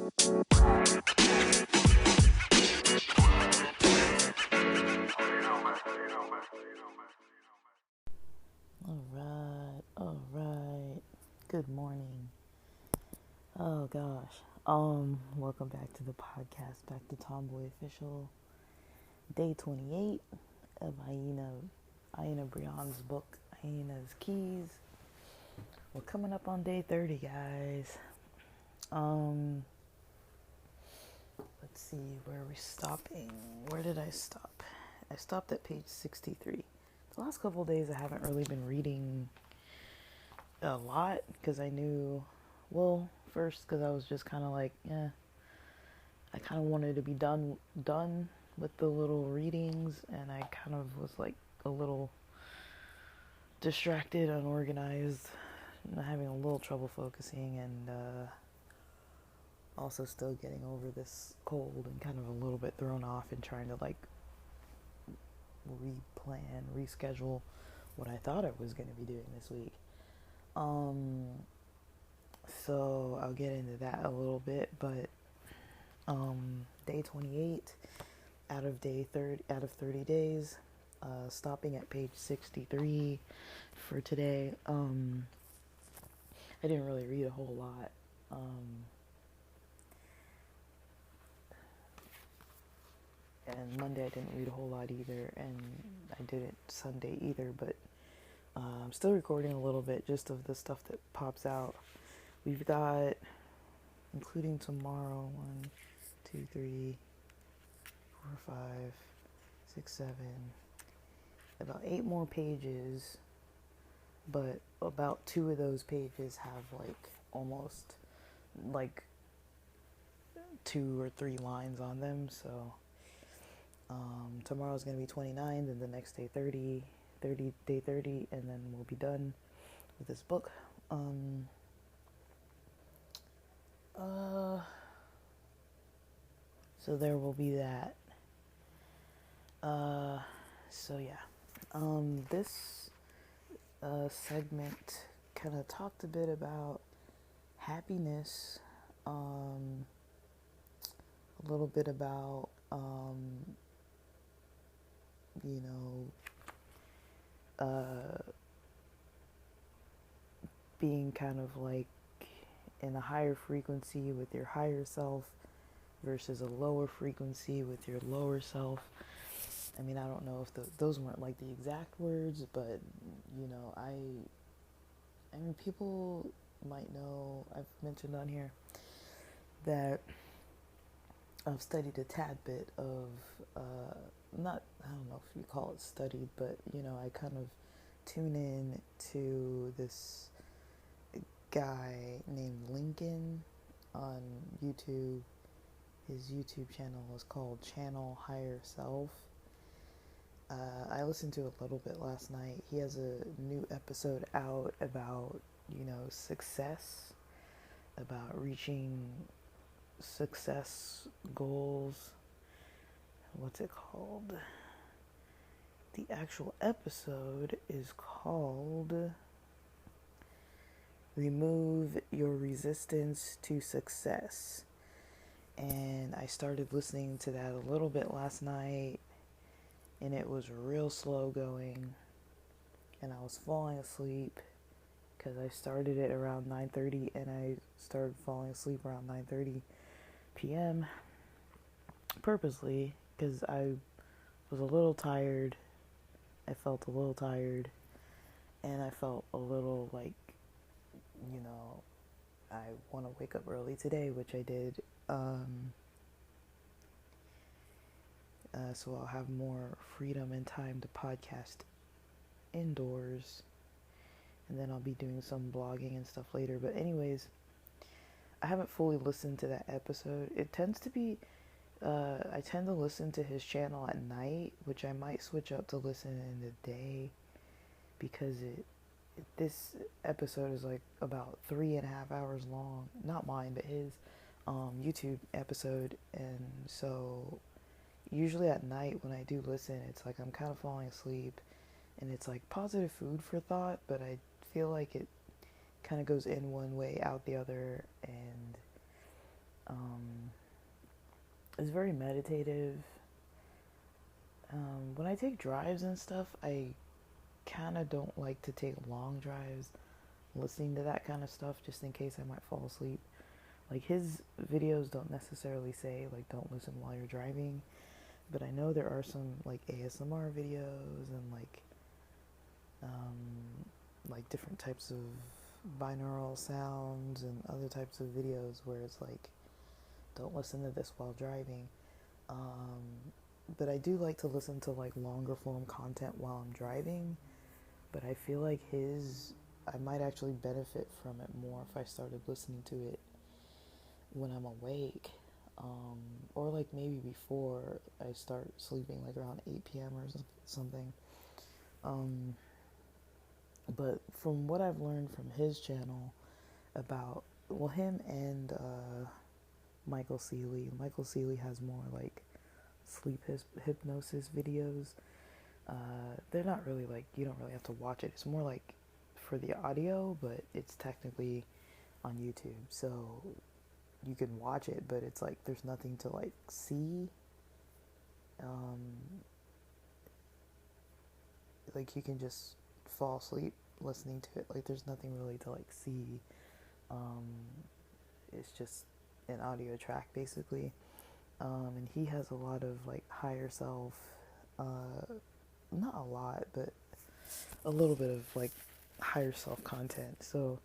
All right. Good morning. Oh gosh. Welcome back to the podcast, back to Tomboy Official, day 28 of Aina Brian's book, Aina's Keys. We're coming up on day 30, guys. Let's see, where are we stopping? Where did I stop? I stopped at page 63. The last couple of days I haven't really been reading a lot because I knew, well, first because I was just kind of like, I kind of wanted to be done with the little readings, and I kind of was like a little distracted, unorganized, having a little trouble focusing, and also still getting over this cold and kind of a little bit thrown off and trying to like reschedule what I thought I was going to be doing this week. So I'll get into that a little bit, but day 28 out of 30 days, stopping at page 63 for today. I didn't really read a whole lot. And Monday I didn't read a whole lot either, and I didn't Sunday either, but I'm still recording a little bit just of the stuff that pops out. We've got, including tomorrow, 1, 2, 3, 4, 5, 6, 7, about 8 more pages, but about 2 of those pages have like almost like 2 or 3 lines on them, so tomorrow's going to be 29, then the next day 30, day 30, and then we'll be done with this book. So there will be that. So yeah. This segment kind of talked a bit about happiness, a little bit about, being kind of like in a higher frequency with your higher self versus a lower frequency with your lower self. I mean, I don't know if those weren't like the exact words, but I mean, people might know, I've mentioned on here that I've studied a tad bit of, I don't know if you call it studied, but, I kind of tune in to this guy named Lincoln on YouTube. His YouTube channel is called Channel Higher Self. I listened to a little bit last night. He has a new episode out about, success, about reaching success goals. What's it called? The actual episode is called Remove Your Resistance to Success. And I started listening to that a little bit last night, and it was real slow going, and I was falling asleep because I started it around 9:30, and I started falling asleep around 9:30 p.m. purposely because I was a little tired. I felt a little tired, and I felt a little like, I want to wake up early today, which I did. So I'll have more freedom and time to podcast indoors, and then I'll be doing some blogging and stuff later. But anyways, I haven't fully listened to that episode. It tends to be, I tend to listen to his channel at night, which I might switch up to listen in the day, because this episode is like about 3.5 hours long. Not mine, but his YouTube episode. And so usually at night when I do listen, it's like I'm kind of falling asleep, and it's like positive food for thought, but I feel like it kind of goes in one way, out the other, and It's very meditative. When I take drives and stuff, I kind of don't like to take long drives listening to that kind of stuff just in case I might fall asleep. Like his videos don't necessarily say like don't listen while you're driving, but I know there are some like ASMR videos and like different types of binaural sounds and other types of videos where it's like don't listen to this while driving. But I do like to listen to like longer form content while I'm driving, but I feel like I might actually benefit from it more if I started listening to it when I'm awake, or like maybe before I start sleeping, like around 8 p.m. or something. Um, but from what I've learned from his channel about, well, him and Michael Seeley. Michael Seeley has more like sleep hypnosis videos. They're not really like, you don't really have to watch it. It's more like for the audio, but it's technically on YouTube. So you can watch it, but it's like there's nothing to like see. Um, like you can just fall asleep listening to it. Like there's nothing really to like see. Um, it's just an audio track basically. And he has a lot of like higher self, not a lot, but a little bit of like higher self content. So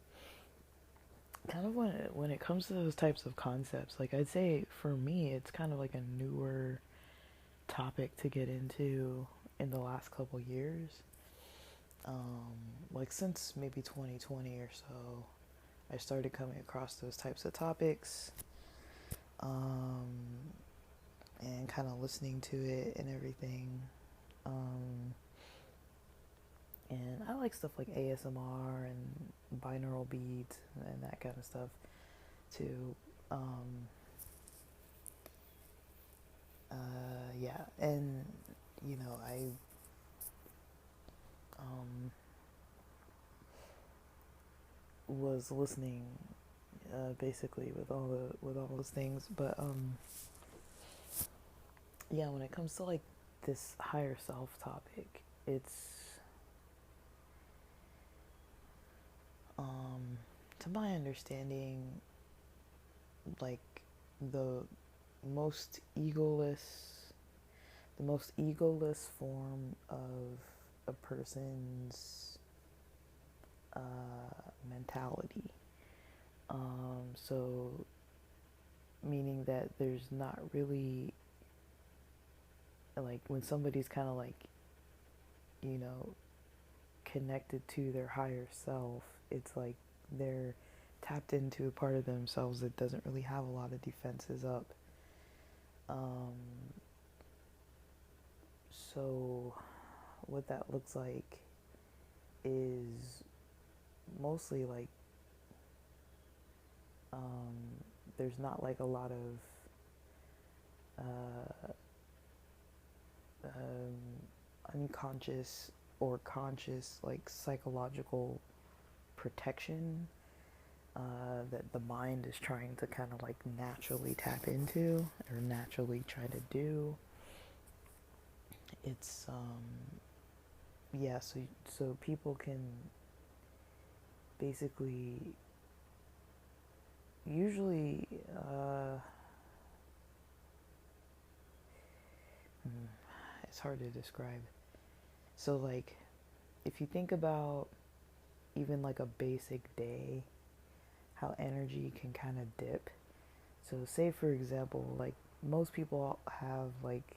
kind of when it comes to those types of concepts, like I'd say for me, it's kind of like a newer topic to get into in the last couple years. Um, like since maybe 2020 or so, I started coming across those types of topics, um, and kind of listening to it and everything. Um, and I like stuff like ASMR and binaural beats and that kind of stuff too. Um, yeah, and I was listening basically with all those things, but yeah, when it comes to like this higher self topic, it's to my understanding like the most egoless the most egoless form of a person's mentality. So meaning that there's not really like when somebody's kind of like you know connected to their higher self, it's like they're tapped into a part of themselves that doesn't really have a lot of defenses up. Um, so what that looks like is mostly like um, there's not like a lot of uh, unconscious or conscious like psychological protection that the mind is trying to kind of like naturally tap into or naturally try to do. It's yeah, so people can basically usually it's hard to describe. So like if you think about even like a basic day, how energy can kind of dip. So say for example, like most people have like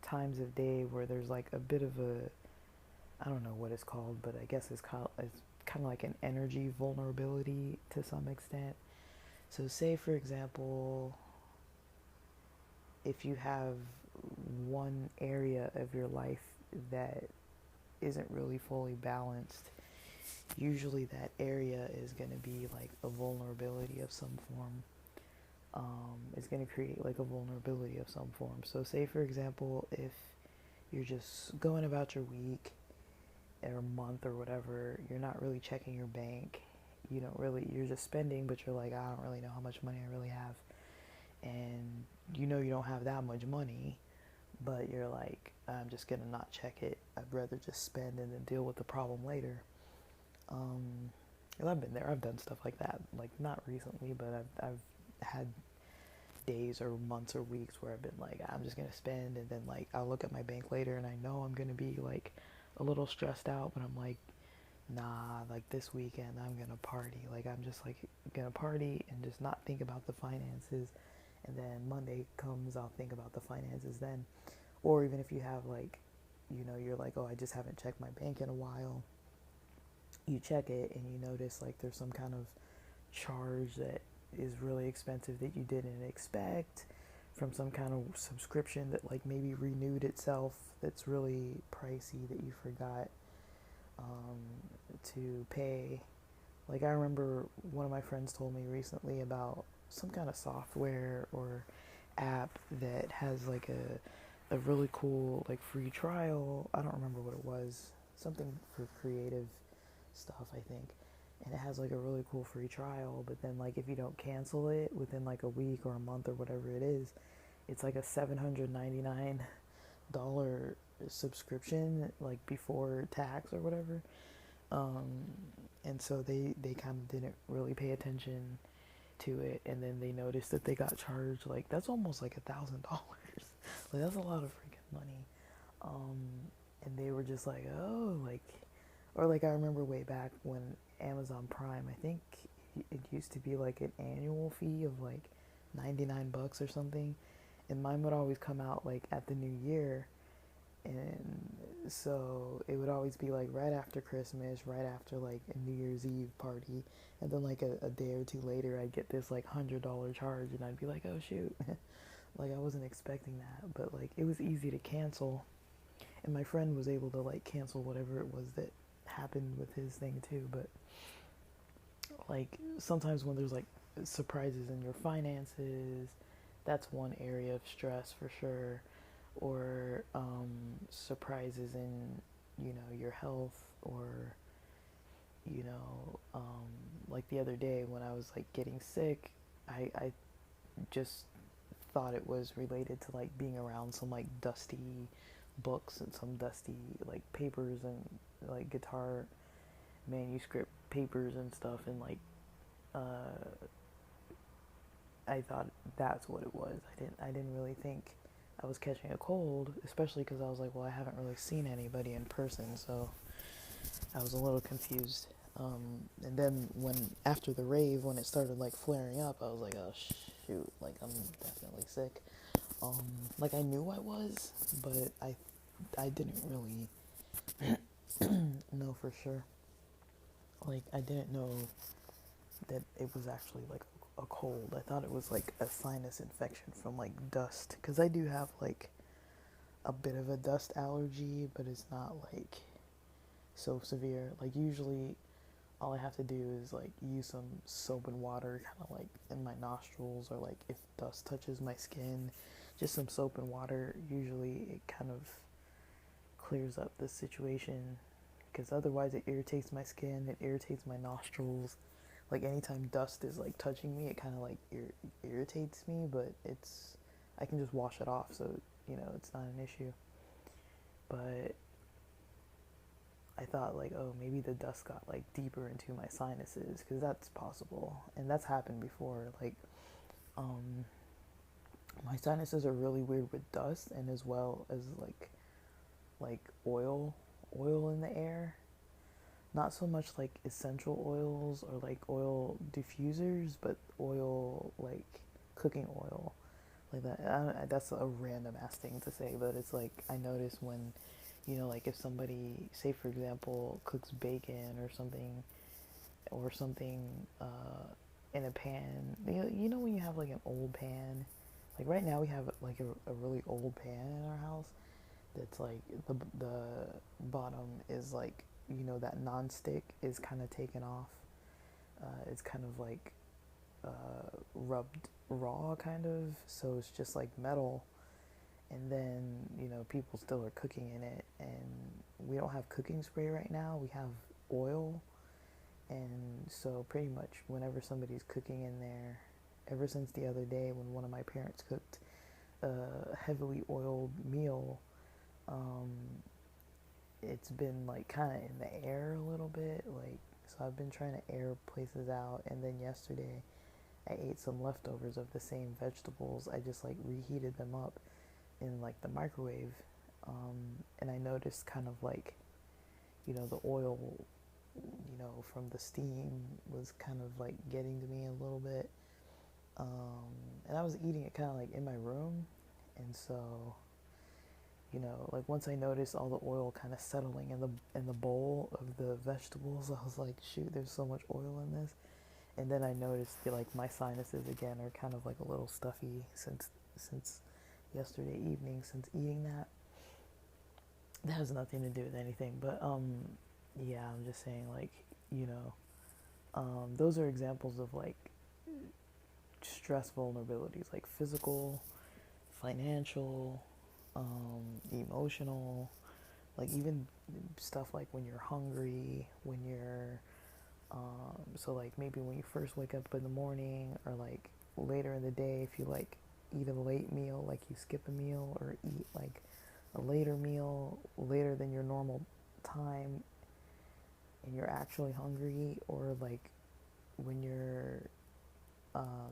times of day where there's like a bit of a, I don't know what it's called, but I guess it's kind of like an energy vulnerability to some extent. So say for example, if you have one area of your life that isn't really fully balanced, usually that area is going to be like a vulnerability of some form. It's going to create like a vulnerability of some form. So say for example, if you're just going about your week or month or whatever, you're not really checking your bank, you don't really, you're just spending, but you're like, I don't really know how much money I really have. and you know you don't have that much money, but you're like, I'm just gonna not check it. I'd rather just spend and then deal with the problem later. Um, and I've been there. I've done stuff like that. Like not recently, but I've had days or months or weeks where I've been like, I'm just gonna spend, and then like I'll look at my bank later and I know I'm gonna be like a little stressed out, but I'm like, nah, like this weekend I'm gonna party. Like I'm just like gonna party and just not think about the finances, and then Monday comes, I'll think about the finances then. Or even if you have like, you're like, oh, I just haven't checked my bank in a while. You check it and you notice like there's some kind of charge that is really expensive that you didn't expect from some kind of subscription that like maybe renewed itself that's really pricey that you forgot um, to pay. Like I remember one of my friends told me recently about some kind of software or app that has like a really cool like free trial. I don't remember what it was. Something for creative stuff, I think. And it has like a really cool free trial, but then like if you don't cancel it within like a week or a month or whatever it is, it's like a $799 subscription like before tax or whatever. Um, and so they kind of didn't really pay attention to it, and then they noticed that they got charged like that's almost like $1,000. Like that's a lot of freaking money. Um, and they were just like, oh, like, or like I remember way back when Amazon Prime, I think it used to be like an annual fee of like $99 or something, and mine would always come out like at the new year, and so it would always be like right after Christmas, right after like a New Year's Eve party, and then like a day or two later I'd get this like $100 charge, and I'd be like, oh shoot. Like I wasn't expecting that, but like it was easy to cancel, and my friend was able to like cancel whatever it was that happened with his thing too. But like sometimes when there's like surprises in your finances, that's one area of stress for sure. Or surprises in your health, or like the other day when I was like getting sick, I just thought it was related to like being around some like dusty books and some dusty like papers and like guitar manuscript papers and stuff, and like uh I thought that's what it was. I didn't really think I was catching a cold, especially because I was like, well, I haven't really seen anybody in person, so I was a little confused. And then after the rave, when it started like flaring up, I was like, oh shoot, like I'm definitely sick. Like I knew I was, but I didn't really know for sure. Like I didn't know that it was actually like a cold. I thought it was like a sinus infection from like dust, because I do have like a bit of a dust allergy, but it's not like so severe. Like usually all I have to do is like use some soap and water kind of like in my nostrils, or like if dust touches my skin, just some soap and water. Usually it kind of clears up the situation, because otherwise it irritates my skin, it irritates my nostrils. Like anytime dust is like touching me, it kind of like irritates me, but I can just wash it off, so it's not an issue. But I thought like, oh, maybe the dust got like deeper into my sinuses, because that's possible, and that's happened before. Like, um, my sinuses are really weird with dust, and as well as like oil in the air. Not so much like essential oils or like oil diffusers, but oil like cooking oil, like that. That's a random ass thing to say, but it's like I notice when, like if somebody, say for example, cooks bacon or something in a pan. You know when you have like an old pan, like right now we have like a really old pan in our house that's like the bottom is like that non-stick is kind of taken off. It's kind of like rubbed raw kind of, so it's just like metal, and then people still are cooking in it, and we don't have cooking spray right now, we have oil, and so pretty much whenever somebody's cooking in there, ever since the other day when one of my parents cooked a heavily oiled meal. Um, it's been like kind of in the air a little bit, like, so I've been trying to air places out. And then yesterday I ate some leftovers of the same vegetables. I just like reheated them up in like the microwave, and I noticed kind of like, the oil, from the steam was kind of like getting to me a little bit. And I was eating it kind of like in my room, and so, like once I noticed all the oil kind of settling in the bowl of the vegetables, I was like, shoot, there's so much oil in this. And then I noticed that like my sinuses again are kind of like a little stuffy since yesterday evening, since eating that. That has nothing to do with anything, but yeah, I'm just saying, like, those are examples of like stress vulnerabilities, like physical, financial, emotional, like even stuff like when you're hungry, when you're, so like maybe when you first wake up in the morning, or like later in the day, if you like eat a late meal, like you skip a meal or eat like a later meal later than your normal time, and you're actually hungry, or like when you're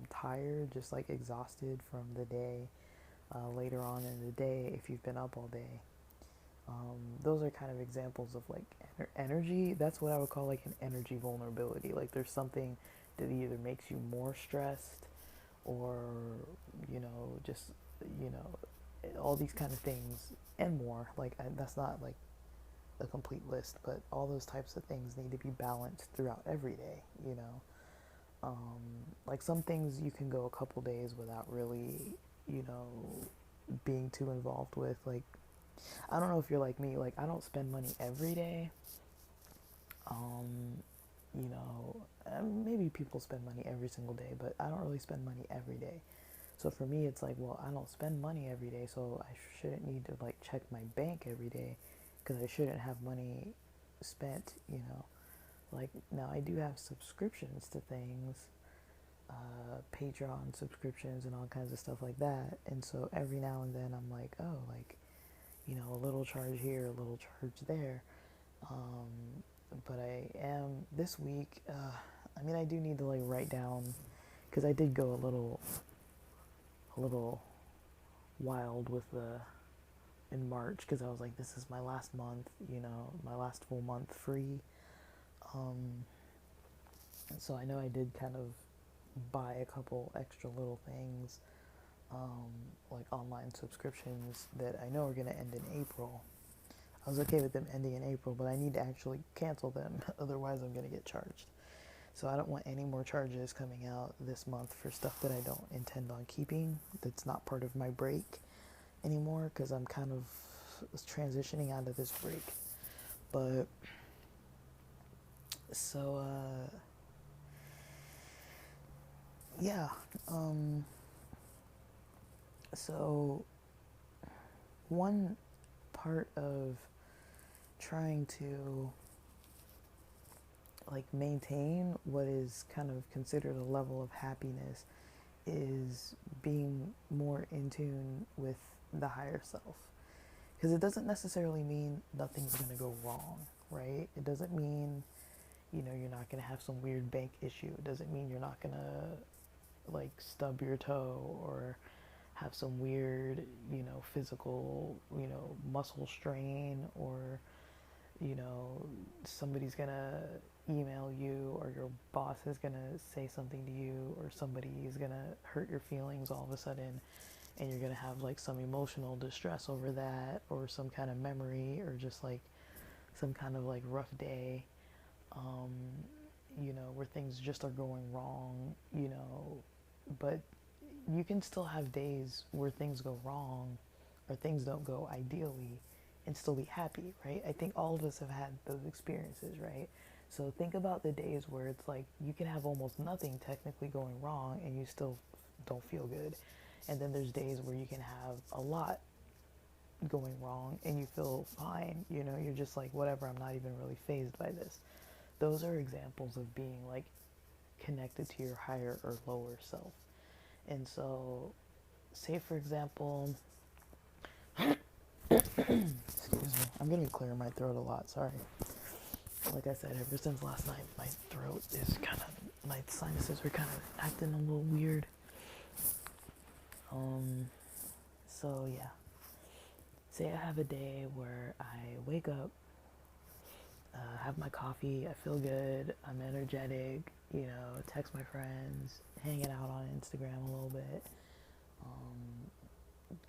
tired, just like exhausted from the day, later on in the day, if you've been up all day. Those are kind of examples of like energy. That's what I would call like an energy vulnerability. Like there's something that either makes you more stressed, or, just, you know, all these kind of things and more. Like, that's not like a complete list, but all those types of things need to be balanced throughout every day, you know. Like some things you can go a couple days without really, you know, being too involved with. Like, I don't know if you're like me, like I don't spend money every day. Um, Maybe people spend money every single day, but I don't really spend money every day. So for me, it's like, well, I don't spend money every day, so I shouldn't need to like check my bank every day, because I shouldn't have money spent, you know. Like, now I do have subscriptions to things, Patreon subscriptions and all kinds of stuff like that. And so every now and then I'm like, oh, like, a little charge here, a little charge there. But I am this week. I do need to like write down, because I did go a little wild with the in March, because I was like, this is my last month, my last full month free. So I know I did kind of buy a couple extra little things, like online subscriptions that I know are going to end in April. I was okay with them ending in April, but I need to actually cancel them, otherwise I'm going to get charged. So I don't want any more charges coming out this month for stuff that I don't intend on keeping, that's not part of my break anymore, because I'm kind of transitioning out of this break. But, so, yeah, so one part of trying to like maintain what is kind of considered a level of happiness is being more in tune with the higher self. Because it doesn't necessarily mean nothing's going to go wrong, right? It doesn't mean, you're not going to have some weird bank issue. It doesn't mean you're not going to like stub your toe, or have some weird, physical, muscle strain, or, somebody's gonna email you, or your boss is gonna say something to you, or somebody is gonna hurt your feelings all of a sudden, and you're gonna have like some emotional distress over that, or some kind of memory, or just like some kind of like rough day, um, where things just are going wrong, but you can still have days where things go wrong, or things don't go ideally, and still be happy, right? I think all of us have had those experiences, right? So think about the days where it's like you can have almost nothing technically going wrong and you still don't feel good. And then there's days where you can have a lot going wrong and you feel fine, you're just like, whatever, I'm not even really fazed by this. Those are examples of being like connected to your higher or lower self. And so, say for example, excuse me, I'm gonna be clearing my throat a lot, sorry. Like I said, ever since last night, my throat is my sinuses are kind of acting a little weird. So yeah. Say I have a day where I wake up, have my coffee, I feel good, I'm energetic, text my friends, hanging out on Instagram a little bit,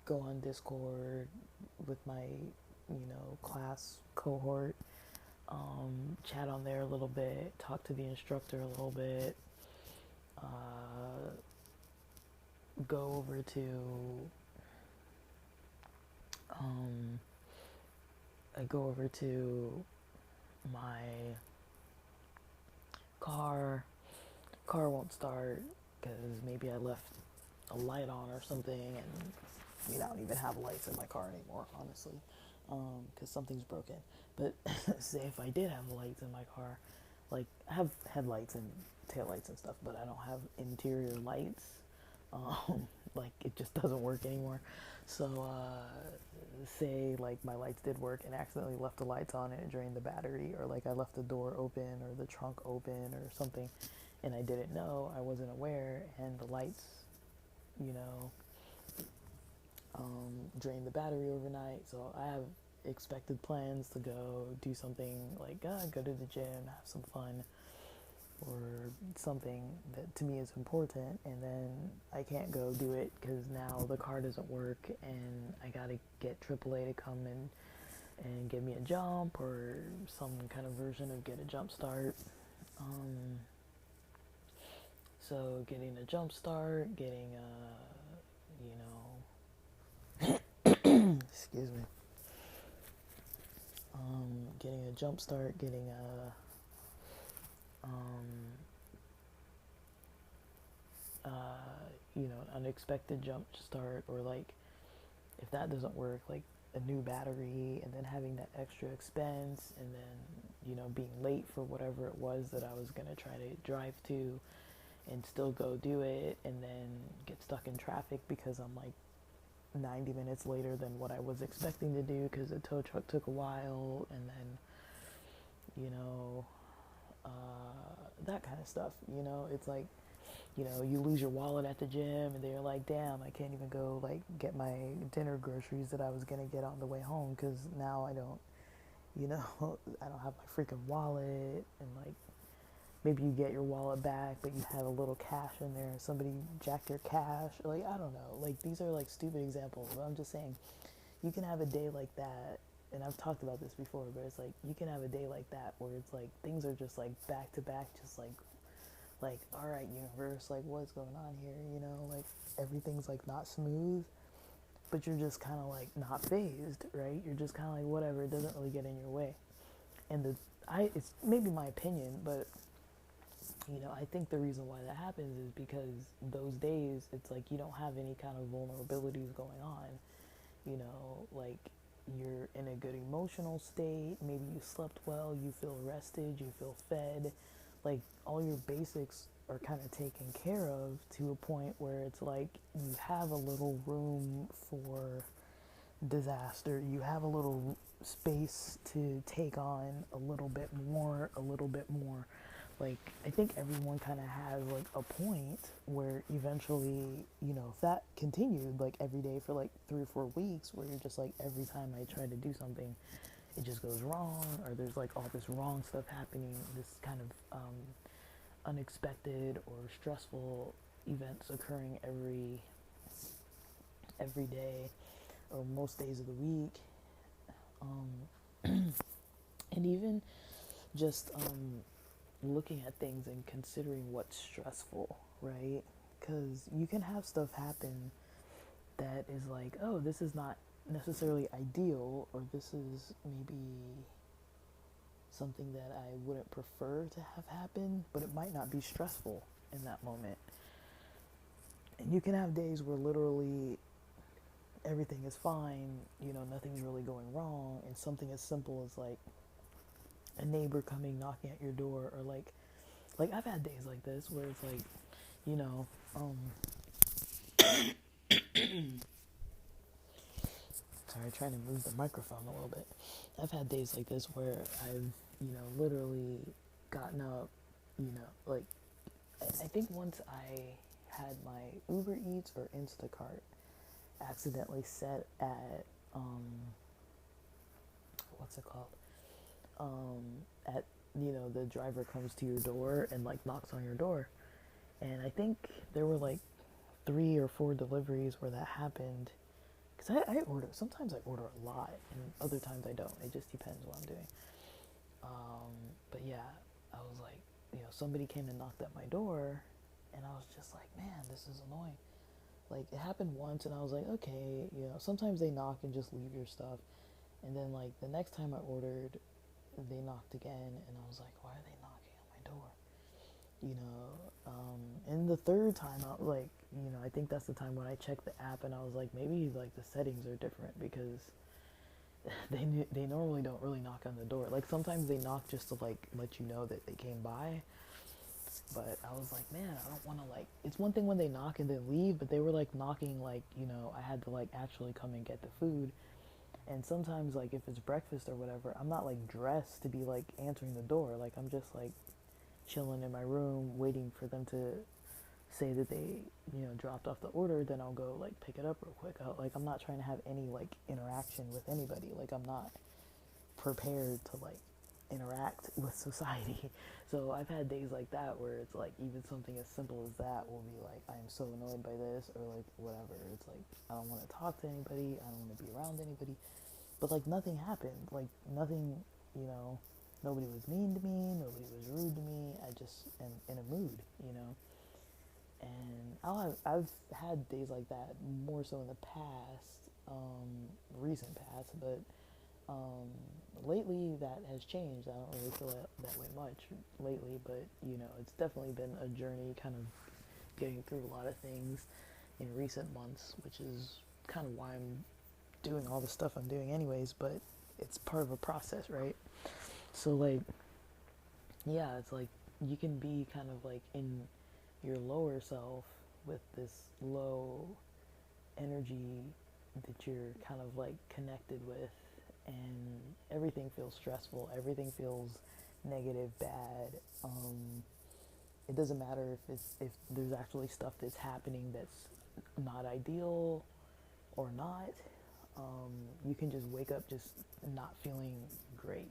go on Discord with my, class cohort, chat on there a little bit, talk to the instructor a little bit, go over to, I go over to my car won't start because maybe I left a light on or something, and I don't even have lights in my car anymore, honestly, because something's broken. But say if I did have lights in my car, like I have headlights and taillights and stuff, but I don't have interior lights. Like it just doesn't work anymore. So say like my lights did work and accidentally left the lights on and it drained the battery, or like I left the door open or the trunk open or something and I didn't know, I wasn't aware, and the lights, drained the battery overnight. So I have expected plans to go do something like go to the gym, have some fun, or something that to me is important, and then I can't go do it because now the car doesn't work and I gotta get AAA to come and give me a jump or some kind of version of get a jump start. So getting a jump start, getting excuse me, getting a jump start, getting a unexpected jump start, or like if that doesn't work, like a new battery, and then having that extra expense, and then being late for whatever it was that I was gonna try to drive to and still go do it, and then get stuck in traffic because I'm like 90 minutes later than what I was expecting to do because the tow truck took a while, and then that kind of stuff. It's like, you lose your wallet at the gym, and then you're like, damn, I can't even go like get my dinner groceries that I was gonna get on the way home because now I don't I don't have my freaking wallet. And like maybe you get your wallet back but you have a little cash in there and somebody jacked your cash, like I don't know, like these are like stupid examples, but I'm just saying you can have a day like that. And I've talked about this before, but it's like you can have a day like that where it's like things are just like back to back, just like all right, universe, like what's going on here, like everything's like not smooth, but you're just kind of like not phased, right? You're just kind of like whatever, it doesn't really get in your way. And it's maybe my opinion, but I think the reason why that happens is because those days it's like you don't have any kind of vulnerabilities going on, like you're in a good emotional state, maybe you slept well, you feel rested, you feel fed, like all your basics are kind of taken care of to a point where it's like you have a little room for disaster, you have a little space to take on a little bit more. Like I think everyone kind of has like a point where eventually, if that continued like every day for like 3 or 4 weeks, where you're just like every time I try to do something it just goes wrong, or there's like all this wrong stuff happening, this kind of unexpected or stressful events occurring every day or most days of the week, and even just looking at things and considering what's stressful, right? Because you can have stuff happen that is like, oh, this is not necessarily ideal, or this is maybe something that I wouldn't prefer to have happen, but it might not be stressful in that moment. And you can have days where literally everything is fine, nothing's really going wrong, and something as simple as like a neighbor coming knocking at your door, or like I've had days like this where it's like, Sorry, trying to move the microphone a little bit. I've had days like this where I've, literally gotten up, like, I think once I had my Uber Eats or Instacart accidentally set at, what's it called? At, the driver comes to your door and, like, knocks on your door. And I think there were, like, 3 or 4 deliveries where that happened. Because I order, sometimes I order a lot, and other times I don't. It just depends what I'm doing. But yeah, I was like, somebody came and knocked at my door, and I was just like, man, this is annoying. Like, it happened once, and I was like, okay, sometimes they knock and just leave your stuff. And then, like, the next time I ordered, they knocked again, and I was like, why are they knocking on my door? And the third time, I think that's the time when I checked the app, and I was like, maybe, like, the settings are different, because they normally don't really knock on the door. Like, sometimes they knock just to, like, let you know that they came by. But I was like, man, I don't want to, like, it's one thing when they knock and then leave, but they were, like, knocking, like, I had to, like, actually come and get the food. And sometimes, like, if it's breakfast or whatever, I'm not, like, dressed to be, like, answering the door. Like, I'm just, like, chilling in my room, waiting for them to say that they, dropped off the order. Then I'll go, like, pick it up real quick. I'm not trying to have any, like, interaction with anybody. Like, I'm not prepared to, like, interact with society. So I've had days like that where it's like even something as simple as that will be like, I am so annoyed by this, or like whatever. It's like I don't want to talk to anybody, I don't want to be around anybody. But like nothing happened. Like nothing, nobody was mean to me, nobody was rude to me. I just am in a mood. And I've had days like that more so in the past, recent past, but lately that has changed. I don't really feel that way much lately, but it's definitely been a journey, kind of getting through a lot of things in recent months, which is kind of why I'm doing all the stuff I'm doing anyways, but it's part of a process, right? So like, yeah, it's like you can be kind of like in your lower self with this low energy that you're kind of like connected with, and everything feels stressful, everything feels negative, bad. It doesn't matter if there's actually stuff that's happening that's not ideal or not. You can just wake up just not feeling great.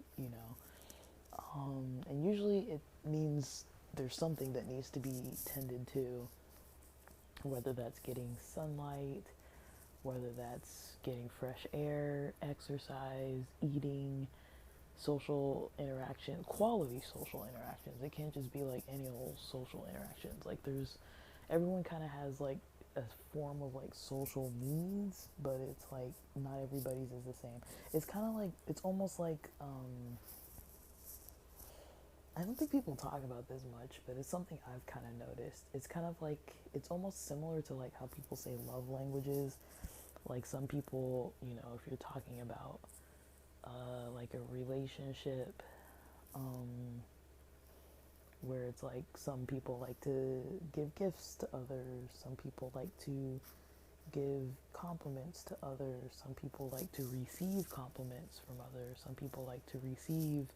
And usually it means there's something that needs to be tended to, whether that's getting sunlight, whether that's getting fresh air, exercise, eating, social interaction, quality social interactions. It can't just be like any old social interactions. Like everyone kind of has like a form of like social needs, but it's like not everybody's is the same. It's kind of like, it's almost like, I don't think people talk about this much, but it's something I've kind of noticed. It's kind of like, it's almost similar to like how people say love languages. Like some people, if you're talking about like a relationship, where it's like some people like to give gifts to others, some people like to give compliments to others, some people like to receive compliments from others, some people like to receive,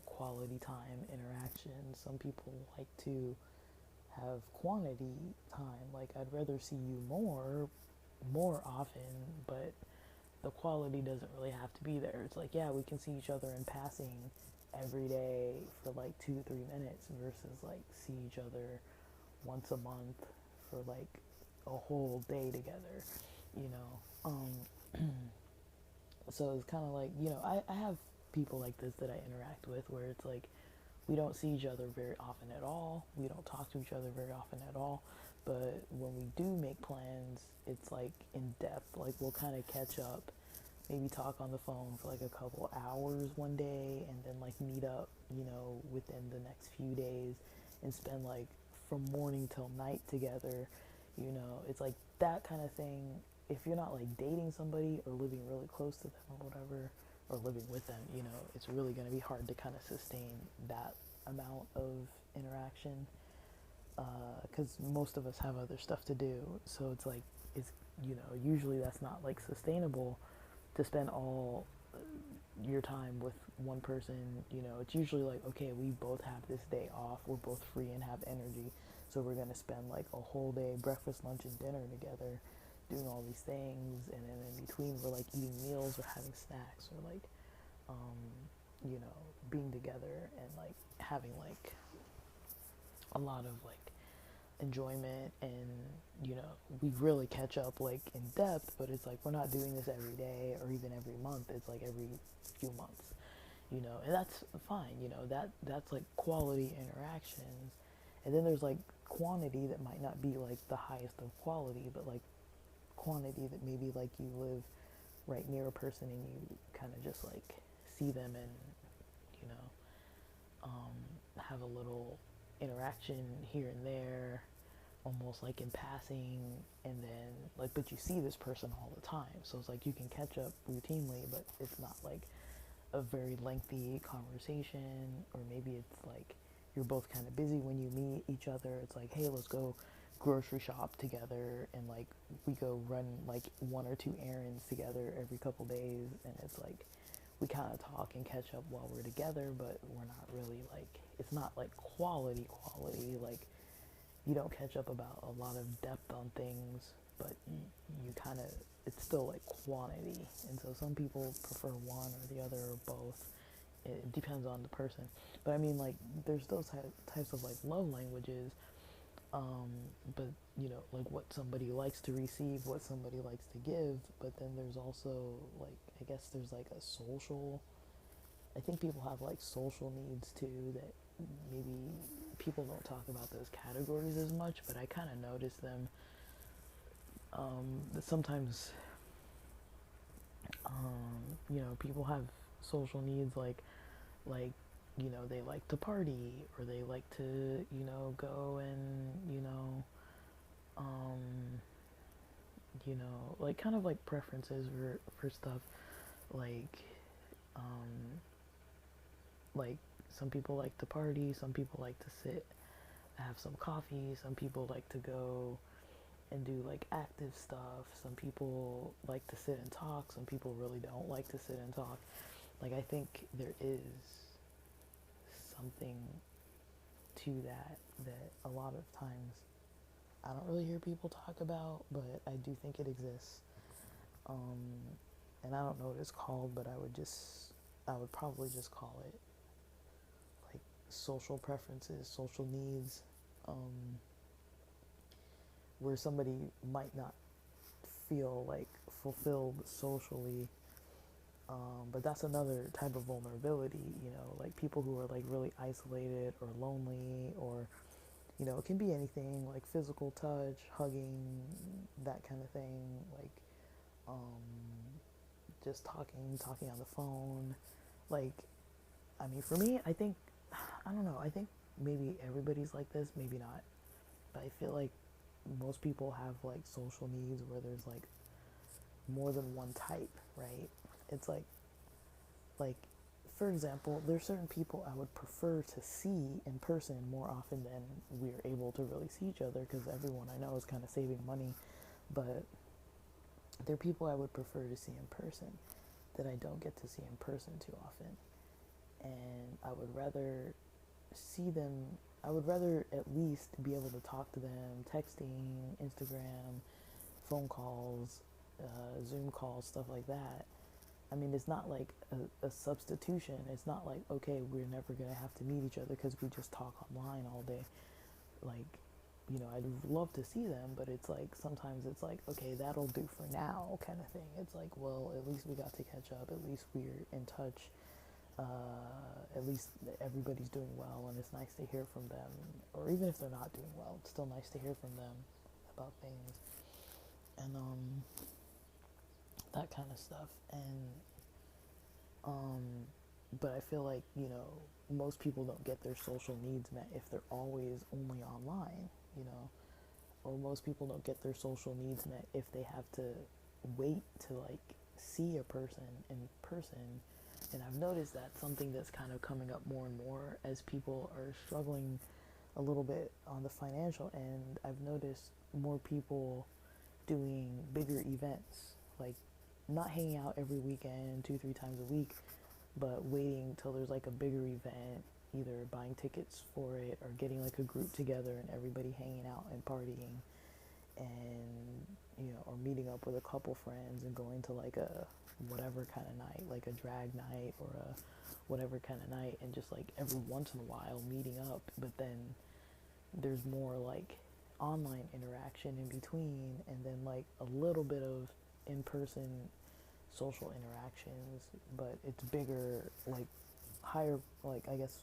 quality time interaction, some people like to have quantity time. Like I'd rather see you more often, but the quality doesn't really have to be there. It's like, yeah, we can see each other in passing every day for like 2-3 minutes versus like see each other once a month for like a whole day together, you know. So it's kind of like, I have people like this that I interact with where it's like we don't see each other very often at all. We don't talk to each other very often at all. But when we do make plans, it's like in depth. Like we'll kind of catch up, maybe talk on the phone for like a couple hours one day, and then like meet up, within the next few days and spend like from morning till night together. It's like that kind of thing. If you're not like dating somebody or living really close to them or whatever, or living with them, it's really going to be hard to kind of sustain that amount of interaction. because most of us have other stuff to do. So it's like, it's, usually that's not like sustainable to spend all your time with one person. It's usually like, okay, we both have this day off, we're both free and have energy, so we're gonna spend like a whole day, breakfast, lunch, and dinner together, doing all these things, and then in between we're like eating meals or having snacks or like, um, being together and like having like a lot of like enjoyment, and we really catch up like in depth, but it's like we're not doing this every day or even every month. It's like every few months, and that's fine. That's like quality interactions. And then there's like quantity that might not be like the highest of quality, but like quantity that maybe like you live right near a person and you kind of just like see them and you know have a little interaction here and there, almost like in passing, and then like, but you see this person all the time, so it's like you can catch up routinely, but it's not like a very lengthy conversation. Or maybe it's like you're both kind of busy when you meet each other. It's like, hey, let's go grocery shop together, and like we go run like one or two errands together every couple days, and it's like we kind of talk and catch up while we're together, but we're not really like, it's not like quality, like you don't catch up about a lot of depth on things, but you kind of, it's still like quantity. And so some people prefer one or the other or both. It depends on the person. But I mean, like, there's those types of like love languages, but like what somebody likes to receive, what somebody likes to give. But then there's also like, I guess there's like a social, I think people have like social needs too, that maybe people don't talk about those categories as much, but I kind of notice them. That sometimes, people have social needs like, they like to party, or they like to, go and, um, like kind of like preferences for stuff, like, um, like some people like to party, some people like to sit, have some coffee, some people like to go and do like active stuff, some people like to sit and talk, some people really don't like to sit and talk. Like, I think there is something to that a lot of times I don't really hear people talk about, but I do think it exists. Um, and I don't know what it's called, but I would probably just call it like social preferences, social needs, where somebody might not feel like fulfilled socially. But that's another type of vulnerability, like people who are like really isolated or lonely, or, it can be anything, like physical touch, hugging, that kind of thing, like, um, just talking on the phone. Like, I mean, for me, I think, I don't know, I think maybe everybody's like this, maybe not, but I feel like most people have like social needs where there's like more than one type, right? It's like for example, there's certain people I would prefer to see in person more often than we're able to really see each other, because everyone I know is kind of saving money. But there are people I would prefer to see in person that I don't get to see in person too often, and I would rather see them. I would rather at least be able to talk to them, texting, Instagram, phone calls, Zoom calls, stuff like that. I mean, it's not like a substitution. It's not like, okay, we're never going to have to meet each other because we just talk online all day. Like, I'd love to see them, but it's like, sometimes it's like, okay, that'll do for now kind of thing. It's like, well, at least we got to catch up. At least we're in touch. At least everybody's doing well, and it's nice to hear from them. Or even if they're not doing well, it's still nice to hear from them about things. And, that kind of stuff. And but I feel like, most people don't get their social needs met if they're always only online, or most people don't get their social needs met if they have to wait to like see a person in person. And I've noticed that's something that's kind of coming up more and more as people are struggling a little bit on the financial end, I've noticed more people doing bigger events, like not hanging out every weekend, 2, 3 times a week, but waiting till there's like a bigger event, either buying tickets for it or getting like a group together and everybody hanging out and partying, and or meeting up with a couple friends and going to like a whatever kind of night, like a drag night or a whatever kind of night, and just like every once in a while meeting up. But then there's more like online interaction in between, and then like a little bit of in-person social interactions, but it's bigger, like higher, like I guess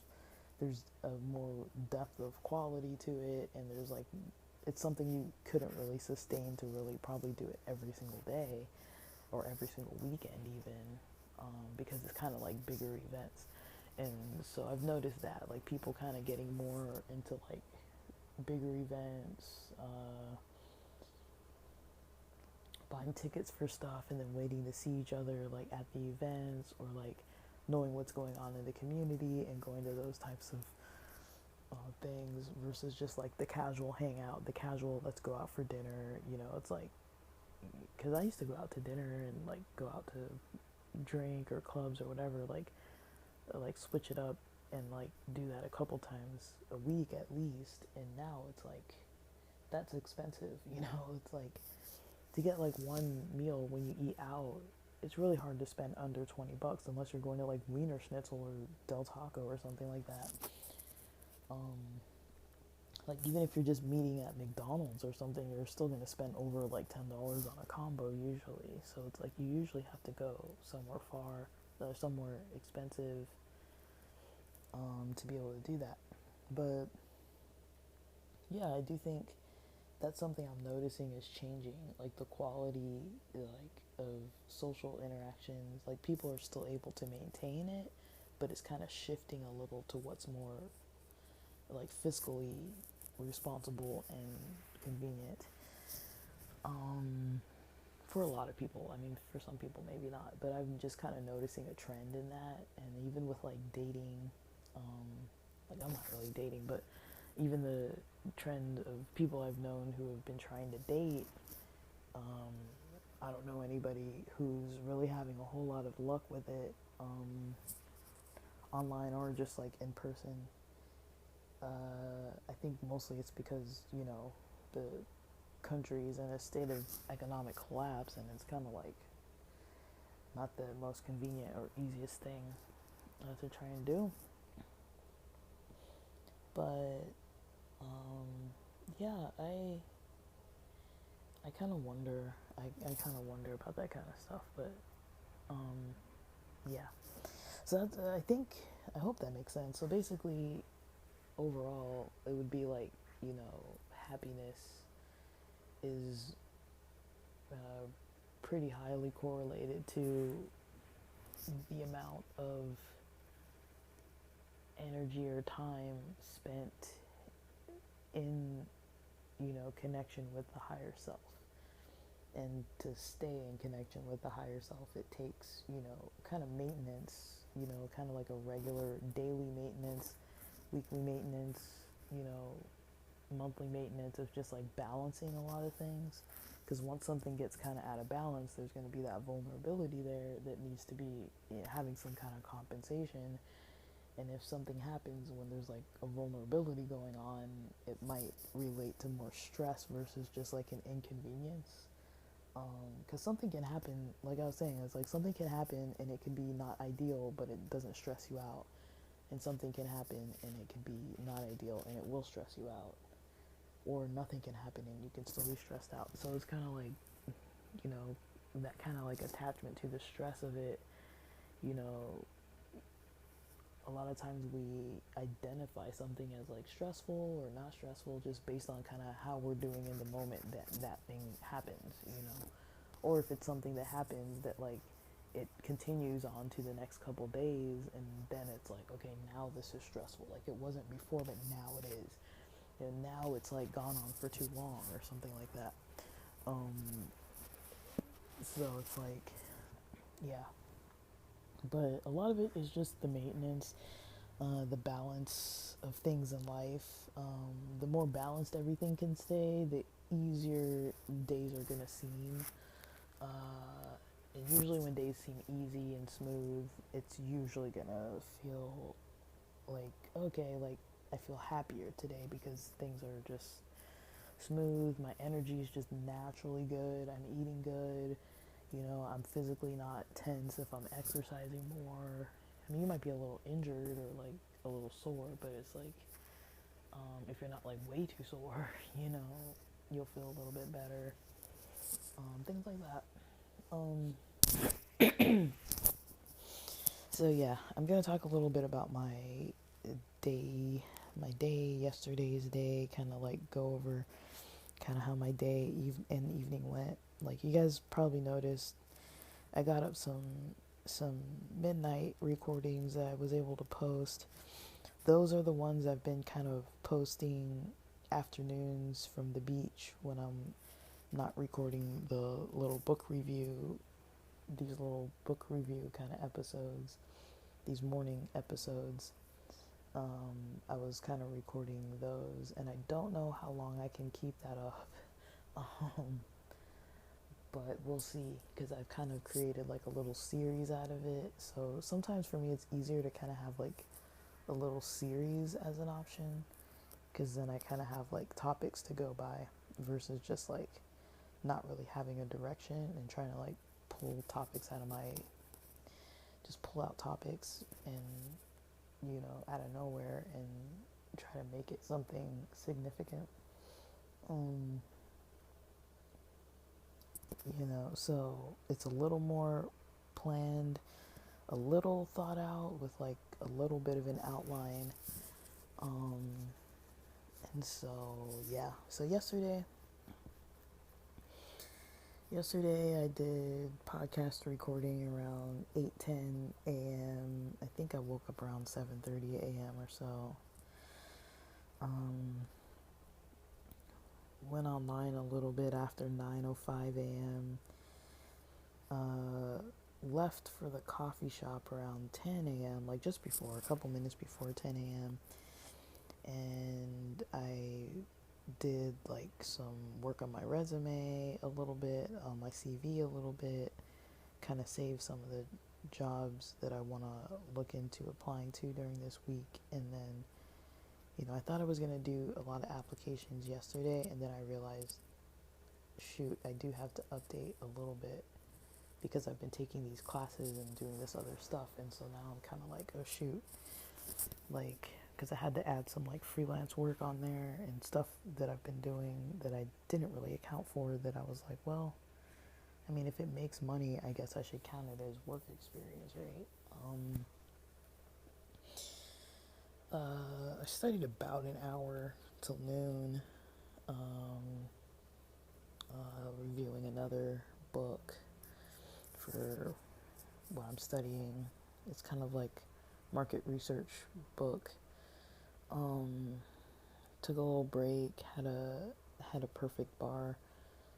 there's a more depth of quality to it, and there's like it's something you couldn't really sustain to really probably do it every single day or every single weekend even, because it's kind of like bigger events. And so I've noticed that like people kind of getting more into like bigger events, buying tickets for stuff and then waiting to see each other like at the events, or like knowing what's going on in the community and going to those types of things versus just like the casual hangout, the casual let's go out for dinner. It's like, because I used to go out to dinner and like go out to drink or clubs or whatever, like switch it up and like do that a couple times a week at least. And now it's like that's expensive. It's like to get like one meal when you eat out, it's really hard to spend under $20 unless you're going to like Wiener Schnitzel or Del Taco or something like that. Like even if you're just meeting at McDonald's or something, you're still gonna spend over like $10 on a combo usually. So it's like you usually have to go somewhere far, or somewhere expensive, to be able to do that. But yeah, I do think that's something I'm noticing is changing. Like the quality, like of social interactions. Like people are still able to maintain it, but it's kind of shifting a little to what's more like fiscally responsible and convenient, for a lot of people. I mean, for some people maybe not, but I'm just kind of noticing a trend in that. And even with like dating, like I'm not really dating, but even the trend of people I've known who have been trying to date, I don't know anybody who's really having a whole lot of luck with it, online or just like in person. I think mostly it's because, the country's in a state of economic collapse, and it's kind of like not the most convenient or easiest thing to try and do. But yeah, I kind of wonder. I kind of wonder about that kind of stuff. But yeah. So that's, I hope that makes sense. So basically, overall, it would be like, happiness is uh, pretty highly correlated to the amount of energy or time spent in, connection with the higher self. And to stay in connection with the higher self, it takes, kind of maintenance, kind of like a regular daily maintenance, weekly maintenance, monthly maintenance of just like balancing a lot of things. Because once something gets kind of out of balance, there's going to be that vulnerability there that needs to be, having some kind of compensation. And if something happens when there's like a vulnerability going on, it might relate to more stress versus just like an inconvenience. Because something can happen, like I was saying, it's like something can happen and it can be not ideal, but it doesn't stress you out. And something can happen and it can be not ideal and it will stress you out. Or nothing can happen and you can still be stressed out. So it's kind of like, that kind of like attachment to the stress of it. A lot of times we identify something as like stressful or not stressful just based on kind of how we're doing in the moment that thing happens, or if it's something that happens that like it continues on to the next couple days, and then it's like, okay, now this is stressful, like it wasn't before but now it is, and now it's like gone on for too long or something like that. So it's like, yeah, but a lot of it is just the maintenance. the balance of things in life. The more balanced everything can stay, the easier days are gonna seem. And usually, when days seem easy and smooth, it's usually gonna feel like, okay, like I feel happier today because things are just smooth. My energy is just naturally good. I'm eating good. I'm physically not tense if I'm exercising more. I mean, you might be a little injured or like a little sore, but it's like, if you're not like way too sore, you'll feel a little bit better. Things like that. Um, so yeah, I'm gonna talk a little bit about day, yesterday's day, kind of like go over kind of how my day and evening went. Like you guys probably noticed, I got up some midnight recordings that I was able to post. Those are the ones I've been kind of posting afternoons from the beach when I'm not recording these little book review kind of episodes, these morning episodes. I was kind of recording those, and I don't know how long I can keep that up. Um, but we'll see, because I've kind of created like a little series out of it. So sometimes for me, it's easier to kind of have like a little series as an option, because then I kind of have like topics to go by versus just like not really having a direction and trying to like pull out topics and out of nowhere and try to make it something significant. So it's a little more planned, a little thought out with like a little bit of an outline. And so yeah, so yesterday I did podcast recording around 8:10 a.m. I think I woke up around 7:30 a.m. or so. Went online a little bit after 9:05 a.m. Left for the coffee shop around 10 a.m., like just before, a couple minutes before 10 a.m. And I did like some work on my resume a little bit, on my CV a little bit, kind of save some of the jobs that I want to look into applying to during this week. And then, I thought I was going to do a lot of applications yesterday, and then I realized, shoot, I do have to update a little bit because I've been taking these classes and doing this other stuff. And so now I'm kind of like, oh shoot, like, because I had to add some like freelance work on there and stuff that I've been doing that I didn't really account for, that I was like, well, I mean, if it makes money, I guess I should count it as work experience, right? I studied about an hour till noon, reviewing another book for what I'm studying. It's kind of like market research book. Took a little break, had a perfect bar.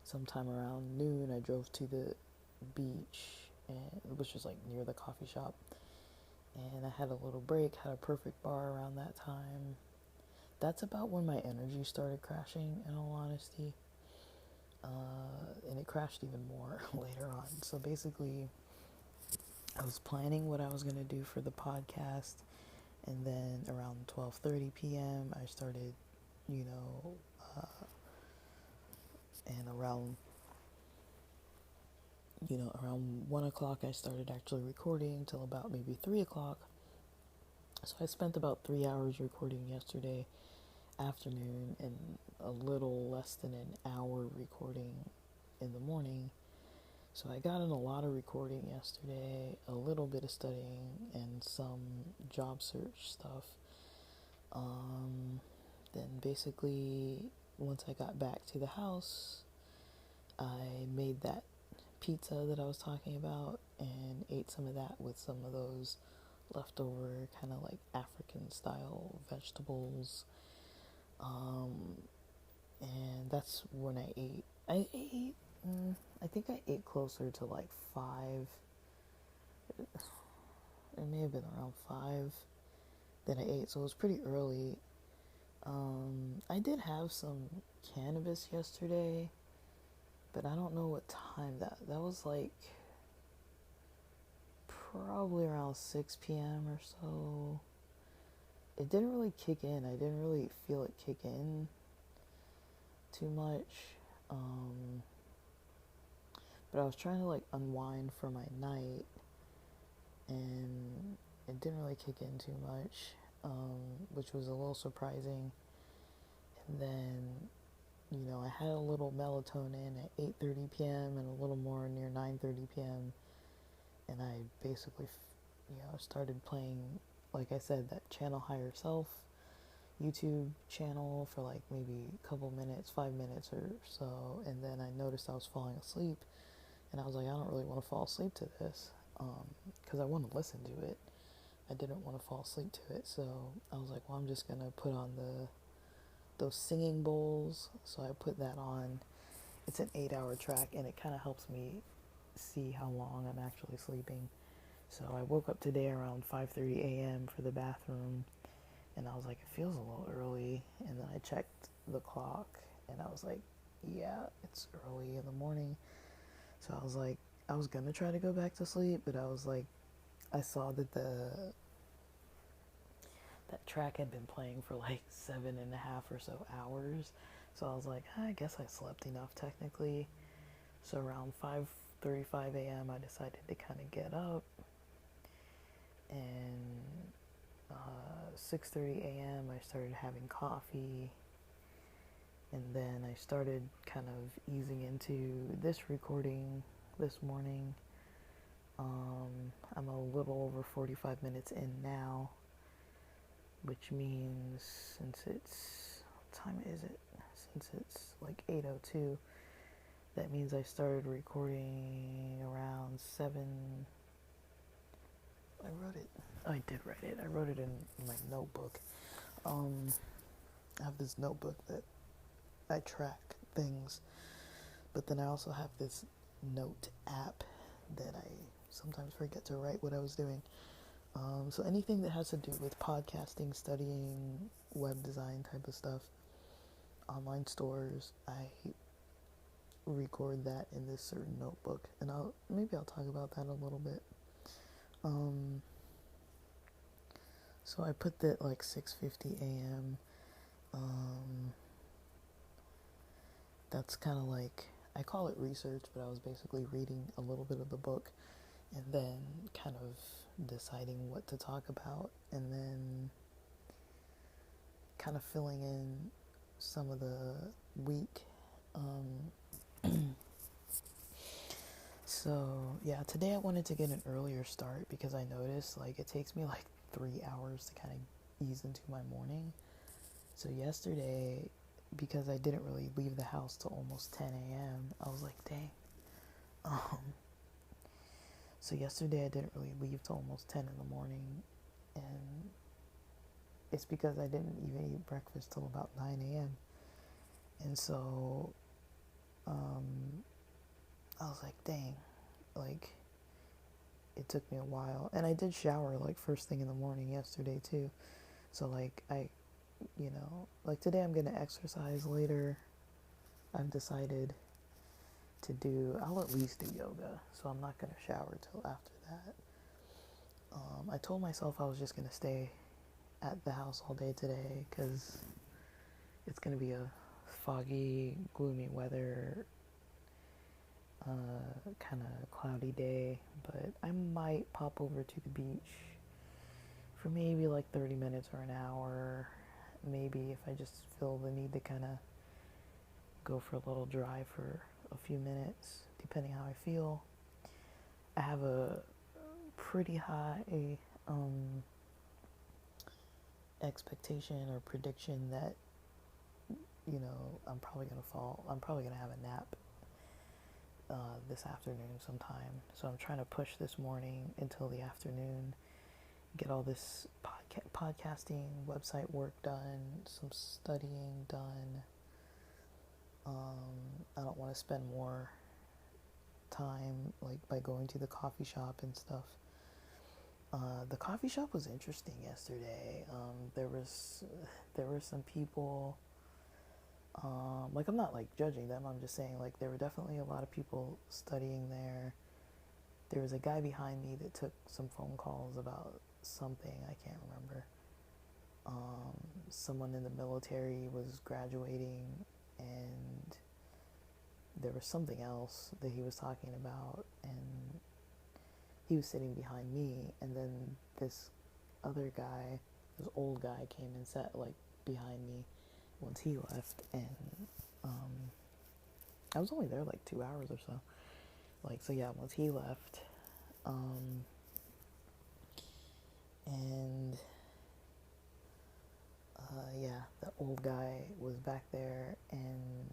Sometime around noon, I drove to the beach, and it was just like near the coffee shop. And I had a little break, had a perfect bar around that time. That's about when my energy started crashing, in all honesty. And it crashed even more later on. So basically, I was planning what I was going to do for the podcast, and then around 12:30 p.m. I started, and around 1 o'clock I started actually recording till about maybe 3 o'clock. So I spent about 3 hours recording yesterday afternoon and a little less than an hour recording in the morning. So I got in a lot of recording yesterday, a little bit of studying, and some job search stuff. Then basically, once I got back to the house, I made that pizza that I was talking about and ate some of that with some of those leftover kind of like African style vegetables. And that's when I ate. I think I ate closer to like 5. It may have been around 5. that I ate, so it was pretty early. I did have some cannabis yesterday, but I don't know what time that was like probably around 6 p.m. or so. It didn't really kick in. I didn't really feel it kick in too much. But I was trying to like unwind for my night, and it didn't really kick in too much, which was a little surprising. And then, I had a little melatonin at 8:30 p.m. and a little more near 9:30 p.m. And I basically, started playing, like I said, that channel Higher Self YouTube channel for like maybe a couple minutes, 5 minutes or so, and then I noticed I was falling asleep, and I was like, I don't really want to fall asleep to this, because I want to listen to it. I didn't want to fall asleep to it, so I was like, well, I'm just gonna put on those singing bowls. So I put that on. It's an 8-hour track, and it kind of helps me see how long I'm actually sleeping. So I woke up today around 5:30 a.m. for the bathroom, and I was like, it feels a little early. And then I checked the clock, and I was like, yeah, it's early in the morning. So I was like, I was gonna try to go back to sleep, but I was like, I saw that that track had been playing for like 7.5 or so hours. So I was like, I guess I slept enough technically. So around 5:35 a.m. I decided to kind of get up, and 6:30 a.m. I started having coffee, and then I started kind of easing into this recording this morning. I'm a little over 45 minutes in now, which means since it's, what time is it? Since it's like 8:02, that means I started recording around 7. I wrote it. Oh, I did write it. I wrote it in my notebook. I have this notebook that I track things, but then I also have this note app that I sometimes forget to write what I was doing. So anything that has to do with podcasting, studying, web design type of stuff, online stores, I record that in this certain notebook, and I'll talk about that a little bit. So I put that like 6:50 a.m. That's kind of like, I call it research, but I was basically reading a little bit of the book and then kind of deciding what to talk about, and then kind of filling in some of the week. So yeah, today I wanted to get an earlier start because I noticed like it takes me like 3 hours to kind of ease into my morning. So yesterday, because I didn't really leave the house till almost 10 a.m., I was like, dang. So yesterday I didn't really leave till almost 10 in the morning, and it's because I didn't even eat breakfast till about 9 a.m. And so I was like, dang, like it took me a while. And I did shower like first thing in the morning yesterday too. So like like today I'm gonna exercise later. I've decided I'll at least do yoga, so I'm not gonna shower till after that. I told myself I was just gonna stay at the house all day today because it's gonna be a foggy, gloomy weather, kind of cloudy day, but I might pop over to the beach for maybe like 30 minutes or an hour, maybe if I just feel the need to kind of go for a little drive for a few minutes, depending how I feel. I have a pretty high expectation or prediction that I'm probably gonna have a nap this afternoon sometime. So I'm trying to push this morning until the afternoon, get all this podcasting website work done, some studying done. I don't want to spend more time like by going to the coffee shop and stuff. The coffee shop was interesting yesterday. There were some people. Like, I'm not like judging them. I'm just saying, like, there were definitely a lot of people studying there. There was a guy behind me that took some phone calls about something I can't remember. Someone in the military was graduating, and there was something else that he was talking about, and he was sitting behind me, and then this other guy, this old guy, came and sat like behind me once he left, and I was only there like 2 hours or so. Like, so yeah, once he left, and yeah, the old guy was back there, and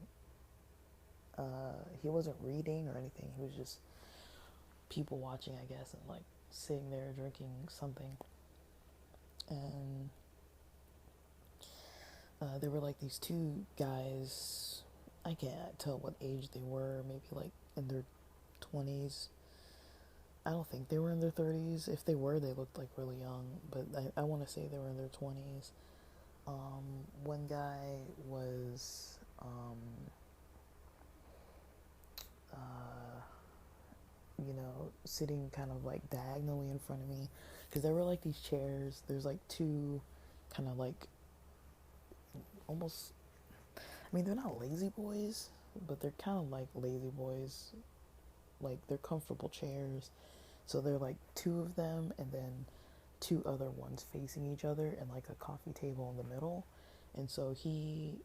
he wasn't reading or anything. He was just people watching, I guess, and like sitting there drinking something. And there were like these two guys. I can't tell what age they were. Maybe like in their 20s. I don't think they were in their 30s. If they were, they looked like really young. But I want to say they were in their 20s. One guy was sitting kind of like diagonally in front of me, because there were like these chairs. There's like two kind of like almost, I mean, they're not lazy boys, but they're kind of like lazy boys. Like, they're comfortable chairs. So they're like two of them, and then two other ones facing each other, and like a coffee table in the middle. And so he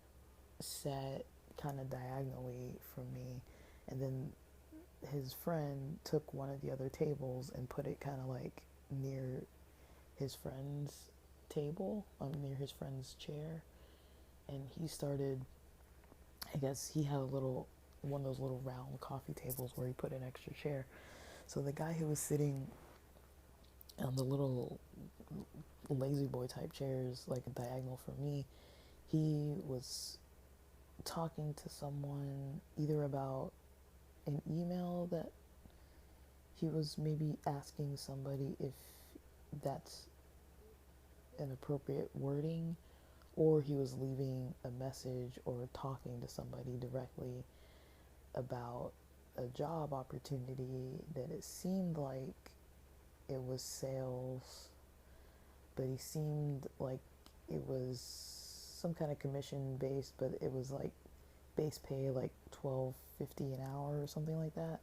sat kind of diagonally from me, and then his friend took one of the other tables and put it kind of like near his friend's table, near his friend's chair. And he started, I guess he had one of those little round coffee tables where he put an extra chair. So the guy who was sitting on the little lazy boy type chairs, like a diagonal from me, he was talking to someone either about an email that he was maybe asking somebody if that's an appropriate wording, or he was leaving a message or talking to somebody directly about a job opportunity that it seemed like it was sales, but he seemed like it was some kind of commission based, but it was like base pay like $12.50 an hour or something like that,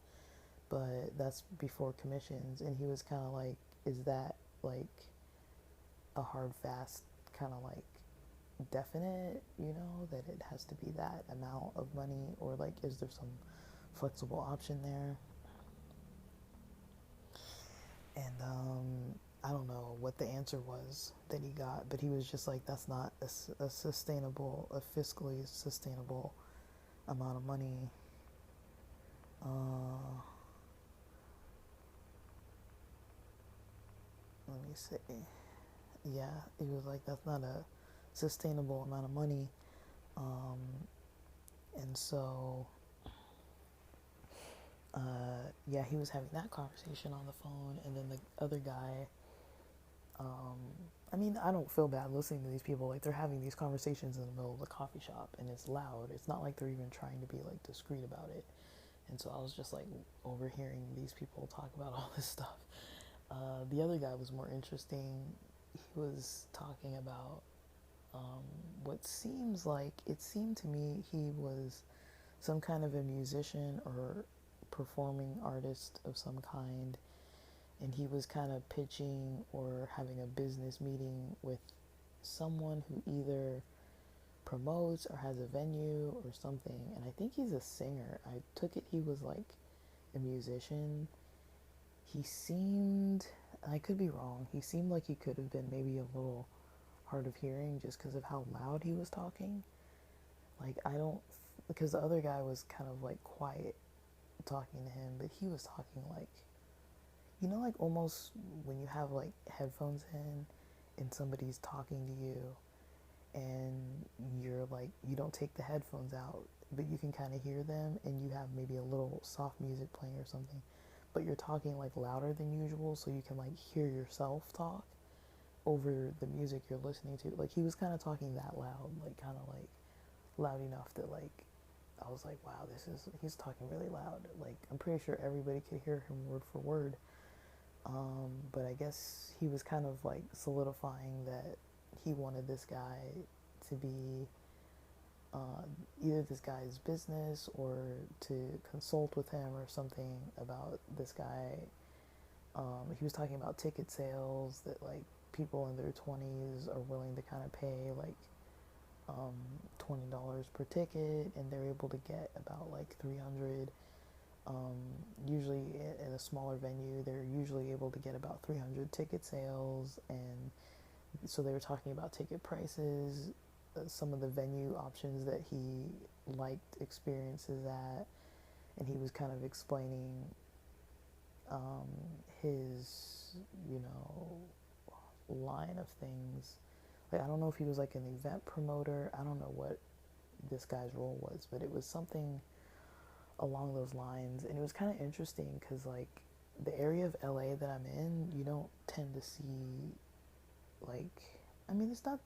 but that's before commissions. And he was kind of like, is that like a hard fast kind of like definite, that it has to be that amount of money, or like is there some flexible option there? And I don't know what the answer was that he got, but he was just like, that's not a fiscally sustainable amount of money. Let me see. Yeah, he was like, that's not a sustainable amount of money. And so, yeah, he was having that conversation on the phone, and then the other guy, I mean, I don't feel bad listening to these people. Like, they're having these conversations in the middle of the coffee shop, and it's loud. It's not like they're even trying to be like discreet about it. And so I was just like overhearing these people talk about all this stuff. The other guy was more interesting. He was talking about what it seemed to me he was some kind of a musician or performing artist of some kind, and he was kind of pitching or having a business meeting with someone who either promotes or has a venue or something. And I think he's a singer. I took it he was like a musician. He seemed, I could be wrong, he seemed like he could have been maybe a little hard of hearing just because of how loud he was talking. Like, because the other guy was kind of like quiet talking to him, but he was talking like, like almost when you have like headphones in and somebody's talking to you, and you're like, you don't take the headphones out, but you can kind of hear them, and you have maybe a little soft music playing or something, but you're talking like louder than usual, so you can like hear yourself talk over the music you're listening to. Like he was kind of talking that loud, like kind of like loud enough that like I was like, wow, he's talking really loud. Like I'm pretty sure everybody could hear him word for word. But I guess he was kind of like solidifying that he wanted this guy to be either this guy's business or to consult with him or something about this guy. He was talking about ticket sales that like people in their 20s are willing to kind of pay like $20 per ticket, and they're able to get about like 300. Usually in a smaller venue, they're usually able to get about 300 ticket sales, and so they were talking about ticket prices, some of the venue options that he liked experiences at, and he was kind of explaining his, line of things. Like, I don't know if he was like an event promoter. I don't know what this guy's role was, but it was something along those lines. And it was kind of interesting because, like, the area of LA that I'm in, you don't tend to see, like, I mean, it's not,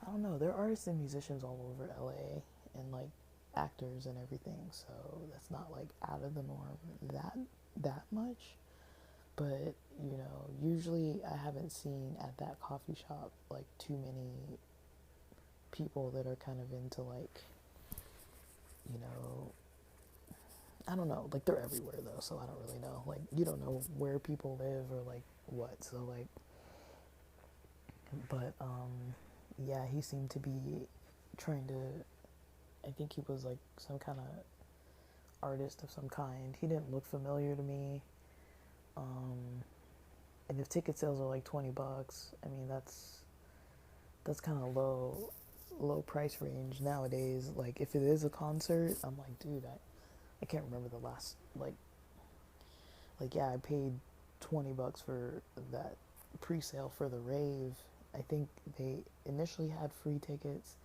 I don't know, there are artists and musicians all over LA and, like, actors and everything, so that's not, like, out of the norm that much. But, usually I haven't seen at that coffee shop, like, too many people that are kind of into, like, I don't know, like, they're everywhere, though, so I don't really know. Like, you don't know where people live or, like, what, so, like, but, yeah, he seemed to be trying to, I think he was, like, some kind of artist of some kind. He didn't look familiar to me. And if ticket sales are like $20, I mean that's kind of low price range nowadays. Like if it is a concert, I'm like, dude, I can't remember the last like yeah, I paid $20 for that pre-sale for the rave. I think they initially had free tickets,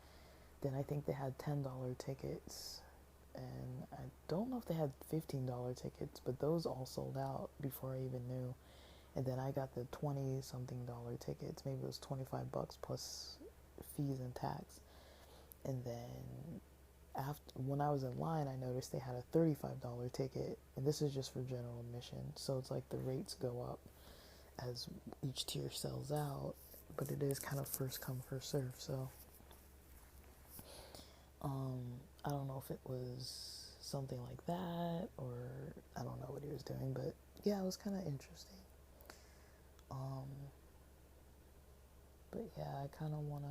then I think they had $10 tickets, and I don't know if they had $15 tickets, but those all sold out before I even knew. And then I got the 20 something dollar tickets. Maybe it was $25 plus fees and tax. And then when I was in line, I noticed they had a $35 ticket, and this is just for general admission. So it's like the rates go up as each tier sells out, but it is kind of first come first serve. So I don't know if it was something like that, or I don't know what he was doing, but yeah, it was kind of interesting. But yeah, I kind of want to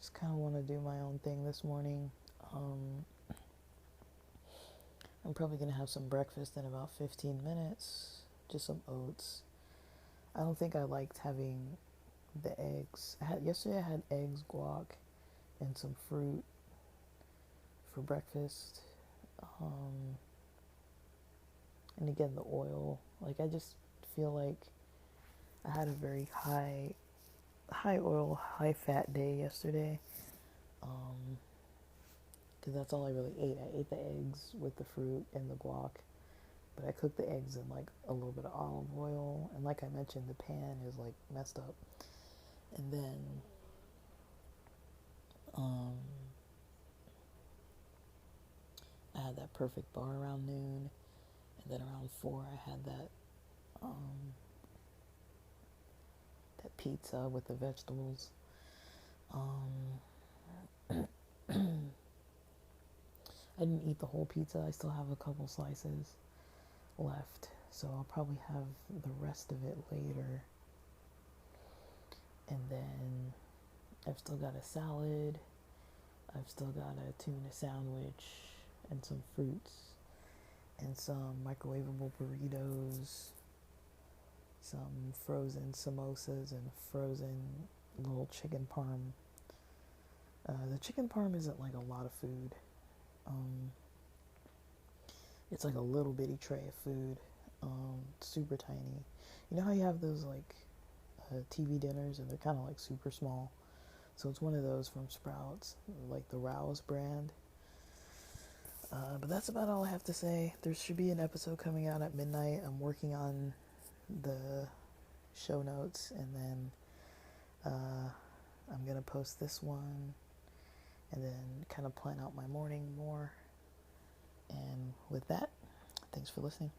just kind of want to do my own thing this morning. I'm probably going to have some breakfast in about 15 minutes, just some oats. I don't think I liked having the eggs. Yesterday I had eggs, guac, and some fruit for breakfast. And again, the oil. Like, I just feel like I had a very high oil, high fat day yesterday. Because that's all I really ate. I ate the eggs with the fruit and the guac, but I cooked the eggs in like a little bit of olive oil, and like I mentioned, the pan is like messed up. And then I had that perfect bar around noon, and then around 4 I had that that pizza with the vegetables. I didn't eat the whole pizza. I still have a couple slices left, so I'll probably have the rest of it later. And then I've still got a salad. I've still got a tuna sandwich and some fruits and some microwavable burritos, some frozen samosas, and frozen little chicken parm. The chicken parm isn't like a lot of food. It's like a little bitty tray of food, super tiny. You know how you have those like TV dinners and they're kind of like super small? So it's one of those from Sprouts, like the Rouse brand. But that's about all I have to say. There should be an episode coming out at midnight. I'm working on the show notes, and then I'm gonna post this one, and then kind of plan out my morning more. And with that, thanks for listening.